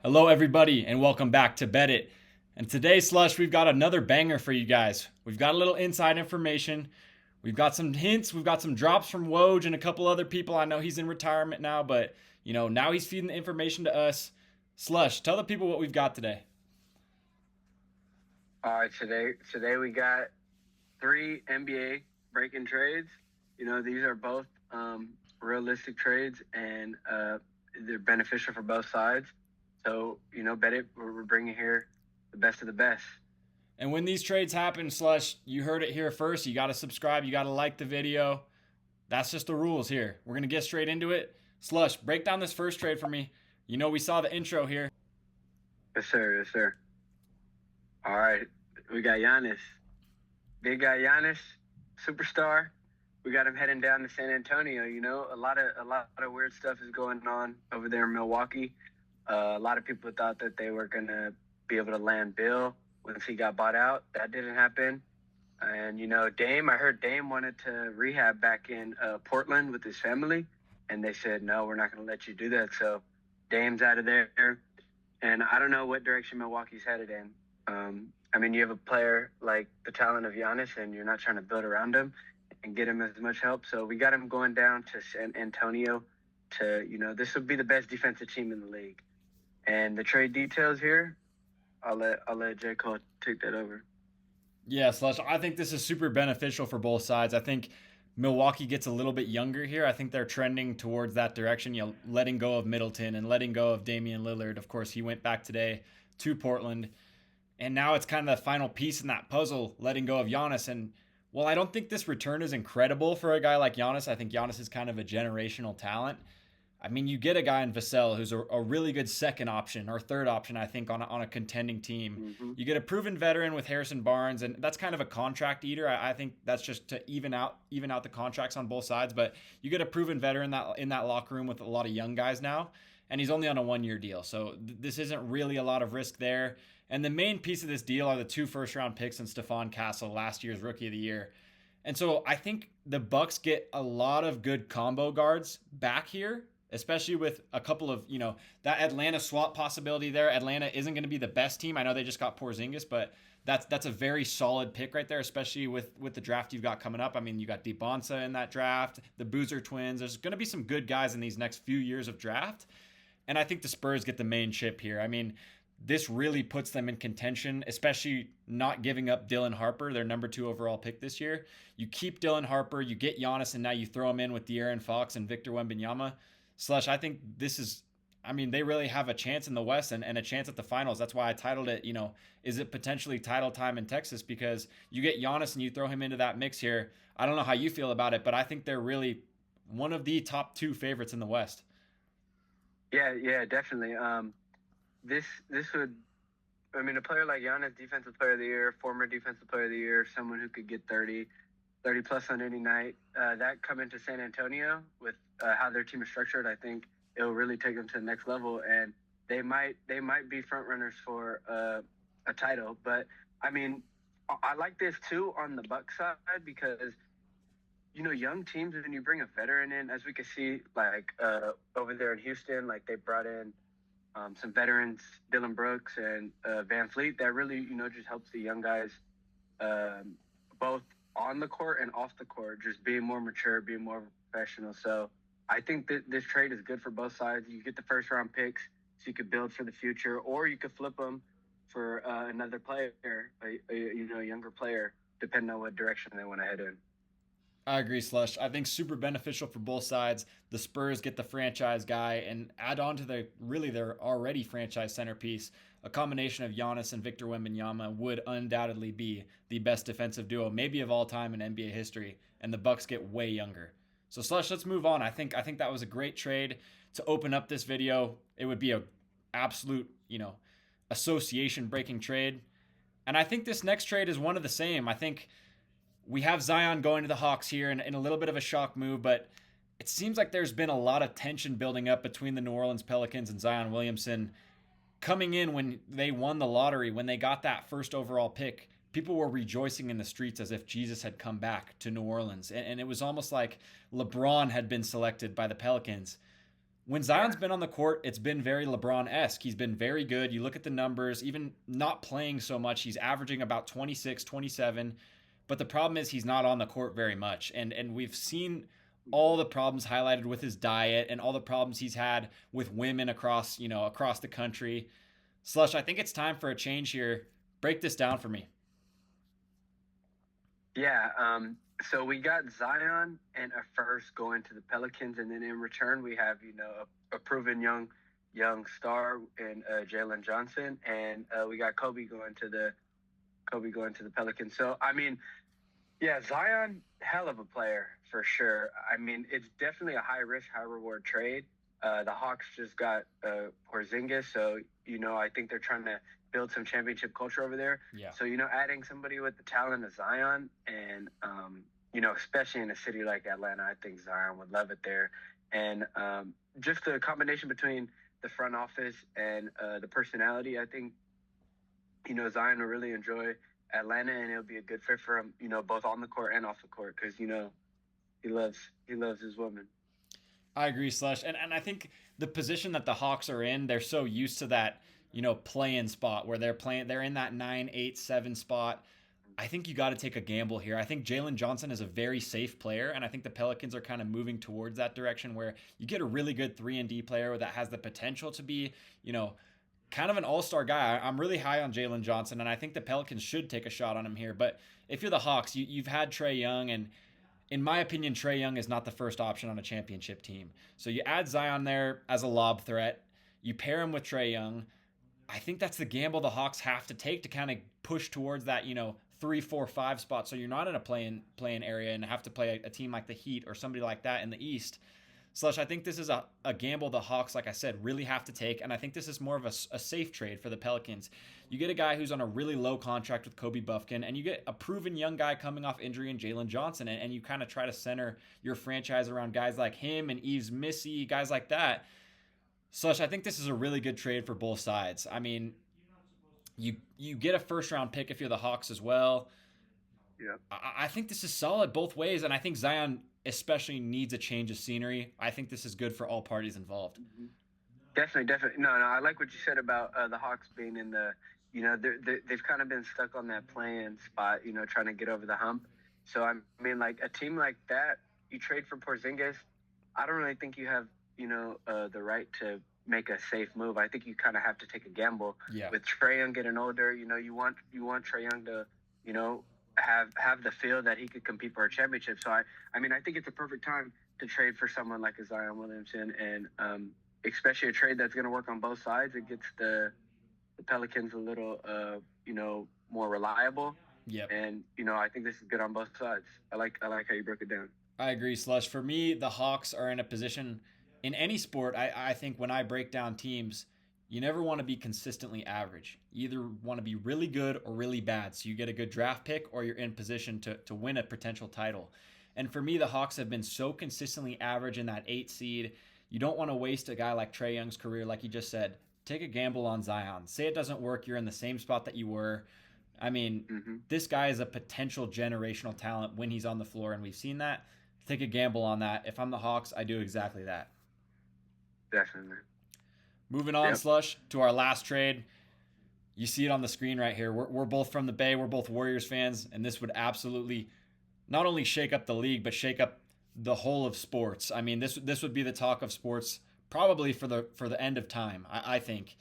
Hello, everybody, and welcome back to BetIT. And today, Slush, we've got another banger for you guys. We've got a little inside information. We've got some hints. We've got some drops from Woj and a couple other people. I know he's in retirement now, but now he's feeding the information to us. Slush, tell the people what we've got today. All right, today we got three NBA breaking trades. These are both realistic trades, and they're beneficial for both sides. So, bet it. We're bringing here the best of the best. And when these trades happen, Slush, you heard it here first. You got to subscribe. You got to like the video. That's just the rules here. We're going to get straight into it. Slush, break down this first trade for me. We saw the intro here. Yes, sir. Yes, sir. All right, we got Giannis. Big guy Giannis, superstar. We got him heading down to San Antonio. A lot of weird stuff is going on over there in Milwaukee. A lot of people thought that they were gonna be able to land Bill once he got bought out. That didn't happen. And Dame. I heard Dame wanted to rehab back in Portland with his family, and they said no, we're not gonna let you do that. So Dame's out of there, and I don't know what direction Milwaukee's headed in. You have a player like the talent of Giannis, and you're not trying to build around him and get him as much help. So we got him going down to San Antonio this would be the best defensive team in the league. And the trade details here, I'll let JCOLE take that over. Yeah, Slush, I think this is super beneficial for both sides. I think Milwaukee gets a little bit younger here. I think they're trending towards that direction, letting go of Middleton and letting go of Damian Lillard. Of course, he went back today to Portland. And now it's kind of the final piece in that puzzle, letting go of Giannis. And while I don't think this return is incredible for a guy like Giannis, I think Giannis is kind of a generational talent. You get a guy in Vassell who's a really good second option or third option, I think, on a contending team. Mm-hmm. You get a proven veteran with Harrison Barnes, and that's kind of a contract eater. I think that's just to even out the contracts on both sides. But you get a proven veteran in that locker room with a lot of young guys now, and he's only on a 1-year deal. So this isn't really a lot of risk there. And the main piece of this deal are the 2 first-round picks and Stephon Castle, last year's Rookie of the Year. And so I think the Bucks get a lot of good combo guards back here, especially with a couple of, that Atlanta swap possibility there. Atlanta isn't going to be the best team. I know they just got Porzingis, but that's a very solid pick right there, especially with the draft you've got coming up. You got DeBonsa in that draft, the Boozer twins. There's going to be some good guys in these next few years of draft. And I think the Spurs get the main chip here. This really puts them in contention, especially not giving up Dylan Harper, their number 2 overall pick this year. You keep Dylan Harper, you get Giannis, and now you throw him in with De'Aaron Fox and Victor Wembanyama. Slush, I think this is, they really have a chance in the West and a chance at the finals. That's why I titled it, is it potentially title time in Texas? Because you get Giannis and you throw him into that mix here. I don't know how you feel about it, but I think they're really one of the top 2 favorites in the West. Yeah, definitely. This would, a player like Giannis, defensive player of the year, former defensive player of the year, someone who could get 30 plus on any night, that coming to San Antonio with how their team is structured, I think it'll really take them to the next level, and they might be front runners for a title. But I like this too on the Bucks side because young teams, when you bring a veteran in, as we can see, like over there in Houston, like they brought in some veterans, Dylan Brooks and Van Fleet, that really just helps the young guys both on the court and off the court, just being more mature, being more professional. So I think that this trade is good for both sides. You get the first round picks so you could build for the future, or you could flip them for another player, a younger player, depending on what direction they want to head in. I agree, Slush. I think super beneficial for both sides. The Spurs get the franchise guy and add on to their already franchise centerpiece. A combination of Giannis and Victor Wembanyama would undoubtedly be the best defensive duo, maybe of all time in NBA history. And the Bucks get way younger. So Slush, let's move on. I think that was a great trade to open up this video. It would be a absolute, association breaking trade. And I think this next trade is one of the same. I think we have Zion going to the Hawks here in a little bit of a shock move, but it seems like there's been a lot of tension building up between the New Orleans Pelicans and Zion Williamson coming in when they won the lottery, when they got that first overall pick. People were rejoicing in the streets as if Jesus had come back to New Orleans. And it was almost like LeBron had been selected by the Pelicans. when Yeah. Zion's been on the court, it's been very LeBron-esque. He's been very good. You look at the numbers, even not playing so much, he's averaging about 26, 27. But the problem is he's not on the court very much. And we've seen all the problems highlighted with his diet and all the problems he's had with women across, across the country. Slush, I think it's time for a change here. Break this down for me. Yeah. So we got Zion and a first going to the Pelicans, and then in return we have a proven young star in Jalen Johnson, and we got Kobe going to the Pelicans. So I mean, yeah, Zion, hell of a player for sure. I mean, it's definitely a high risk, high reward trade. The Hawks just got Porzingis, so I think they're trying to build some championship culture over there. Yeah. So adding somebody with the talent of Zion, and especially in a city like Atlanta, I think Zion would love it there. And just the combination between the front office and the personality, I think Zion will really enjoy Atlanta, and it'll be a good fit for him, both on the court and off the court, because he loves his woman. I agree, Slush. And I think the position that the Hawks are in, they're so used to that, play-in spot where they're in that 9, 8, 7 spot. I think you got to take a gamble here. I think Jalen Johnson is a very safe player, and I think the Pelicans are kind of moving towards that direction where you get a really good 3-and-D player that has the potential to be, kind of an all-star guy. I'm really high on Jalen Johnson, and I think the Pelicans should take a shot on him here. But if you're the Hawks, you've had Trae Young, and in my opinion, Trae Young is not the first option on a championship team. So you add Zion there as a lob threat. You pair him with Trae Young. I think that's the gamble the Hawks have to take to kind of push towards that, 3, 4, 5 spot. So you're not in a play-in area and have to play a team like the Heat or somebody like that in the East. Slush, I think this is a gamble the Hawks, like I said, really have to take, and I think this is more of a safe trade for the Pelicans. You get a guy who's on a really low contract with Kobe Buffkin, and you get a proven young guy coming off injury in Jalen Johnson, and you kind of try to center your franchise around guys like him and Yves Missy, guys like that. Slush, I think this is a really good trade for both sides. I mean, you get a first-round pick if you're the Hawks as well. Yeah. I think this is solid both ways, and I think Zion especially needs a change of scenery. I think this is good for all parties involved. Mm-hmm. Definitely. No, I like what you said about the Hawks being in the, they've kind of been stuck on that playing spot, trying to get over the hump. So, I mean, like a team like that, you trade for Porzingis, I don't really think you have, the right to make a safe move. I think you kind of have to take a gamble. Yeah. With Trae Young getting older, you want Trae Young to, have the feel that he could compete for a championship. So, I mean, I think it's a perfect time to trade for someone like a Zion Williamson, and especially a trade that's going to work on both sides. It gets the Pelicans a little, more reliable. Yep. And I think this is good on both sides. I like how you broke it down. I agree, Slush. For me, the Hawks are in a position in any sport. I think when I break down teams, you never want to be consistently average. You either want to be really good or really bad. So you get a good draft pick or you're in position to win a potential title. And for me, the Hawks have been so consistently average in that 8 seed. You don't want to waste a guy like Trae Young's career, like you just said. Take a gamble on Zion. Say it doesn't work, you're in the same spot that you were. I mean, This guy is a potential generational talent when he's on the floor, and we've seen that. Take a gamble on that. If I'm the Hawks, I do exactly that. Definitely. Moving on, Slush, to our last trade. You see it on the screen right here. We're both from the Bay. We're both Warriors fans, and this would absolutely not only shake up the league, but shake up the whole of sports. I mean, this would be the talk of sports probably for the end of time, I think.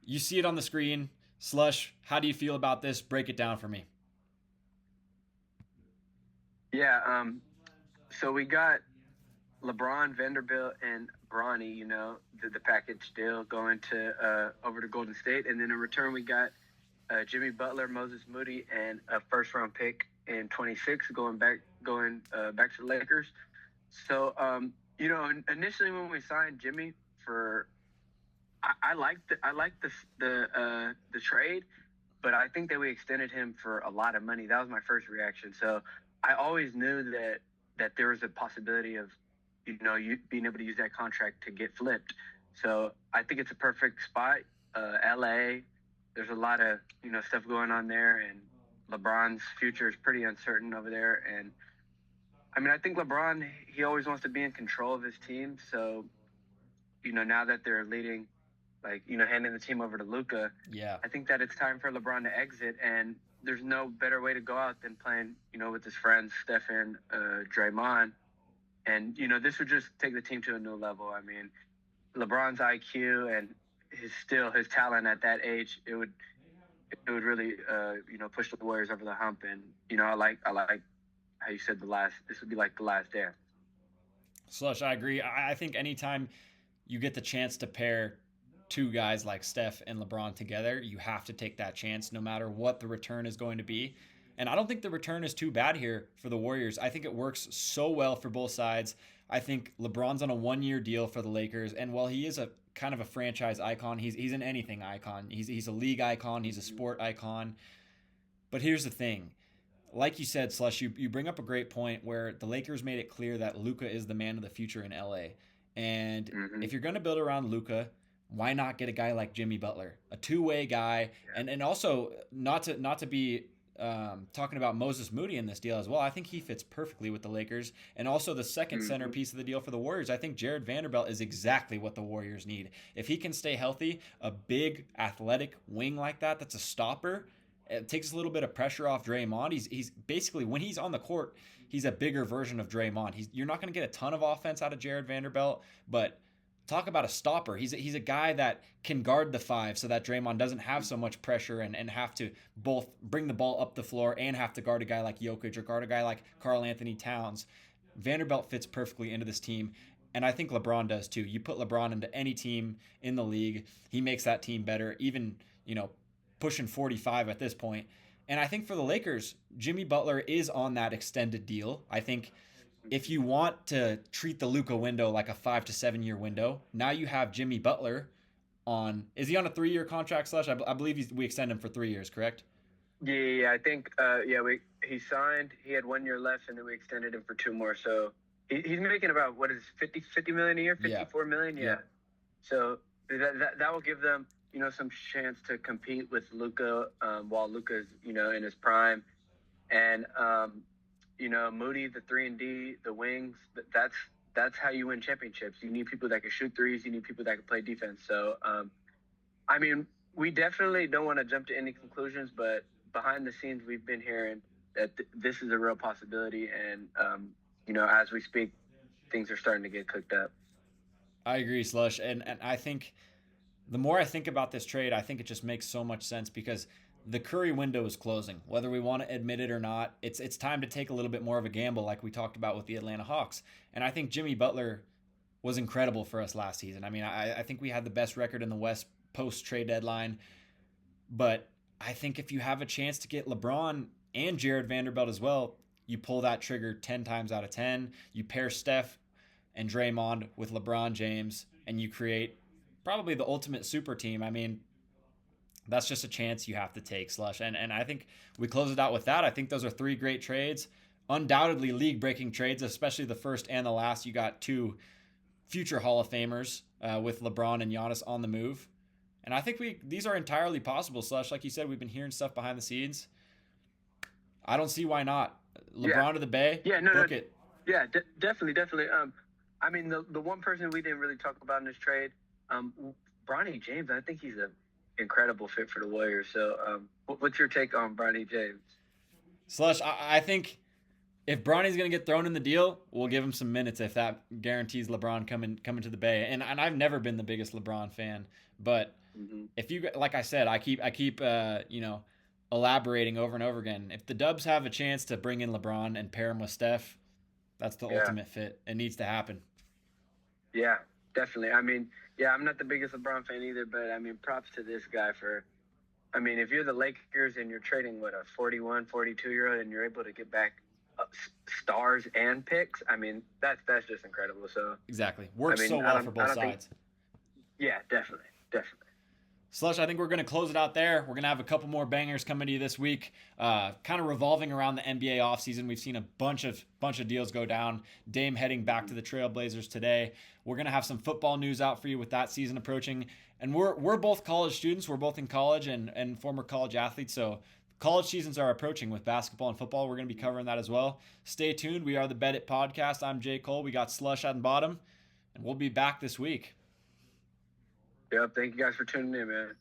You see it on the screen. Slush, how do you feel about this? Break it down for me. Yeah, so we got LeBron, Vanderbilt, and Bronny, the package deal going to over to Golden State. And then in return, we got Jimmy Butler, Moses Moody, and a first-round pick in 26 going back to the Lakers. So, initially when we signed Jimmy I liked the trade, but I think that we extended him for a lot of money. That was my first reaction. So I always knew that there was a possibility of, you being able to use that contract to get flipped. So I think it's a perfect spot. LA, there's a lot of, stuff going on there, and LeBron's future is pretty uncertain over there. And I mean, I think LeBron, he always wants to be in control of his team. So now that they're leading, like, handing the team over to Luka, Yeah. I think that it's time for LeBron to exit, and there's no better way to go out than playing, with his friends, Stephen, Draymond. And, this would just take the team to a new level. I mean, LeBron's IQ and his talent at that age, it would really, push the Warriors over the hump. And, I like how you said this would be like the last dance. Slush, I agree. I think anytime you get the chance to pair two guys like Steph and LeBron together, you have to take that chance no matter what the return is going to be. And I don't think the return is too bad here for the Warriors. I think it works so well for both sides. I think LeBron's on a 1-year deal for the Lakers. And while he is a kind of a franchise icon, he's an anything icon. He's a league icon. He's a sport icon. But here's the thing. Like you said, Slush, you bring up a great point where the Lakers made it clear that Luka is the man of the future in LA. And if you're going to build around Luka, why not get a guy like Jimmy Butler, a two-way guy, and also not to be talking about Moses Moody in this deal as well. I think he fits perfectly with the Lakers, and also the second centerpiece of the deal for the Warriors. I think Jared Vanderbilt is exactly what the Warriors need. If he can stay healthy, a big athletic wing like that, that's a stopper. It takes a little bit of pressure off Draymond. He's basically, when he's on the court, he's a bigger version of Draymond. You're not going to get a ton of offense out of Jared Vanderbilt, but talk about a stopper. He's a guy that can guard the five so that Draymond doesn't have so much pressure and have to both bring the ball up the floor and have to guard a guy like Jokic or guard a guy like Karl Anthony Towns. Vanderbilt fits perfectly into this team, and I think LeBron does too. You put LeBron into any team in the league, he makes that team better, even, pushing 45 at this point. And I think for the Lakers, Jimmy Butler is on that extended deal. I think if you want to treat the Luka window like a 5 to 7 year window, now you have Jimmy Butler on. Is he on a 3-year contract, Slush? I believe we extend him for 3 years, correct? Yeah, I think he signed. He had 1 year left, and then we extended him for 2 more. So he's making about, what is it, 50 million a year, 54 million. Yeah. So that will give them, some chance to compete with Luka while Luka's, in his prime. And Moody, the 3-and-D, the wings, that's how you win championships. You need people that can shoot threes. You need people that can play defense. So, I mean, we definitely don't want to jump to any conclusions, but behind the scenes, we've been hearing that this is a real possibility. And, as we speak, things are starting to get cooked up. I agree, Slush. And I think the more I think about this trade, I think it just makes so much sense because the Curry window is closing. Whether we want to admit it or not, it's time to take a little bit more of a gamble like we talked about with the Atlanta Hawks. And I think Jimmy Butler was incredible for us last season. I mean, I think we had the best record in the West post-trade deadline. But I think if you have a chance to get LeBron and Jared Vanderbilt as well, you pull that trigger 10 times out of 10. You pair Steph and Draymond with LeBron James, and you create probably the ultimate super team. I mean, that's just a chance you have to take, Slush. And I think we close it out with that. I think those are 3 great trades. Undoubtedly league-breaking trades, especially the first and the last. You got 2 future Hall of Famers with LeBron and Giannis on the move. And I think these are entirely possible, Slush. Like you said, we've been hearing stuff behind the scenes. I don't see why not. LeBron to the Bay, book it. Yeah, definitely. I mean, the one person we didn't really talk about in this trade, Bronny James, I think he's an incredible fit for the Warriors. So what's your take on Bronny James? Slush, I think if Bronny's going to get thrown in the deal, we'll give him some minutes if that guarantees LeBron coming to the Bay. And I've never been the biggest LeBron fan, but if you, like I said, I keep elaborating over and over again. If the Dubs have a chance to bring in LeBron and pair him with Steph, that's the ultimate fit. It needs to happen. Yeah, definitely. I mean, I'm not the biggest LeBron fan either, but I mean, props to this guy if you're the Lakers and you're trading a 41, 42-year-old and you're able to get back stars and picks, I mean, that's just incredible. So exactly. Works so well for both sides. Yeah, definitely. Slush, I think we're going to close it out there. We're going to have a couple more bangers coming to you this week, kind of revolving around the NBA offseason. We've seen a bunch of deals go down. Dame heading back to the Trailblazers today. We're going to have some football news out for you with that season approaching. And we're both college students. We're both in college and former college athletes. So college seasons are approaching with basketball and football. We're going to be covering that as well. Stay tuned. We are the BetIT podcast. I'm JCOLE. We got Slush on bottom, and we'll be back this week. Yep. Thank you guys for tuning in, man.